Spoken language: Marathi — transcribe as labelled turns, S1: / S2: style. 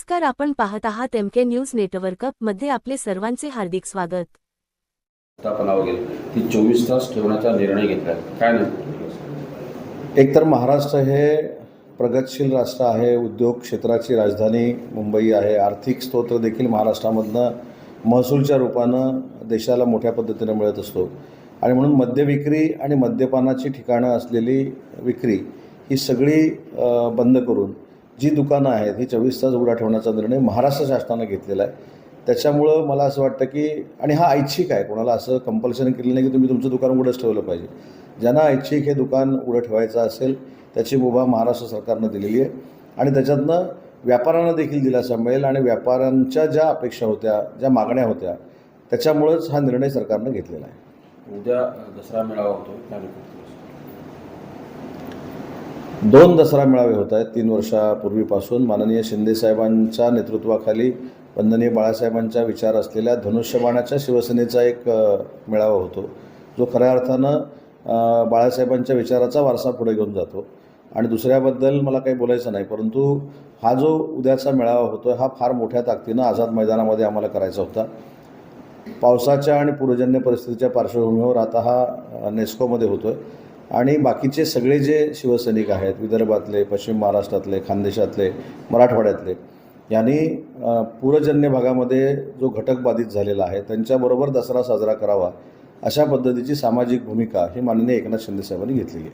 S1: नमस्कार, आपण पाहत आहात MK न्यूज नेटवर्क मध्ये आपले सर्वांचे हार्दिक स्वागत.
S2: स्थापनावर गेली ती 24 तास ठेवण्याचा निर्णय घेतला. काय नाही,
S3: एकतर महाराष्ट्र हे प्रगतशील राष्ट्र आहे, उद्योग क्षेत्राची राजधानी मुंबई आहे, आर्थिक स्तोत्र देखील महाराष्ट्रामधनं महसूलच्या रूपानं देशाला मोठ्या पद्धतीने मिळत असतो आणि म्हणून मद्य विक्री आणि मद्यपानाची ठिकाणं असलेली विक्री ही सगळी बंद करून जी दुकानं आहेत ही 24 तास उघडा ठेवण्याचा निर्णय महाराष्ट्र शासनानं घेतलेला आहे. त्याच्यामुळं मला असं वाटतं की आणि हा ऐच्छिक आहे, कोणाला असं कंपल्शन केलं नाही की तुम्ही तुमचं दुकान उघडंच ठेवलं पाहिजे. ज्यांना ऐच्छिक हे दुकान उघडं ठेवायचं असेल त्याची मुभा महाराष्ट्र सरकारनं दिलेली आहे आणि त्याच्यातनं व्यापाऱ्यांना देखील दिलासा मिळेल आणि व्यापाऱ्यांच्या ज्या अपेक्षा होत्या, ज्या मागण्या होत्या, त्याच्यामुळंच हा निर्णय सरकारनं घेतलेला आहे.
S2: उद्या दसरा मेळावा होतो, काय नाही.
S3: 2 दसरा मेळावे होत आहेत 3 वर्षापूर्वीपासून. माननीय शिंदेसाहेबांच्या नेतृत्वाखाली वंदनीय बाळासाहेबांच्या विचार असलेल्या धनुष्यबाणाच्या शिवसेनेचा एक मेळावा होतो, जो खऱ्या अर्थानं बाळासाहेबांच्या विचाराचा वारसा पुढे घेऊन जातो. आणि दुसऱ्याबद्दल मला काही बोलायचं नाही, परंतु हा जो उद्याचा मेळावा होतो हा फार मोठ्या ताकदीनं आझाद मैदानामध्ये आम्हाला करायचा होता. पावसाच्या आणि पूरजन्य परिस्थितीच्या पार्श्वभूमीवर आता हा नेस्कोमध्ये होतो आहे आणि बाकीचे सगळे जे शिवसैनिक आहेत, विदर्भातले, पश्चिम महाराष्ट्रातले, खानदेशातले, मराठवाड्यातले, यांनी पूरजन्य भागामध्ये जो घटक बाधित झालेला आहे त्यांच्याबरोबर दसरा साजरा करावा अशा पद्धतीची सामाजिक भूमिका ही माननीय एकनाथ शिंदेसाहेबांनी घेतलेली आहे.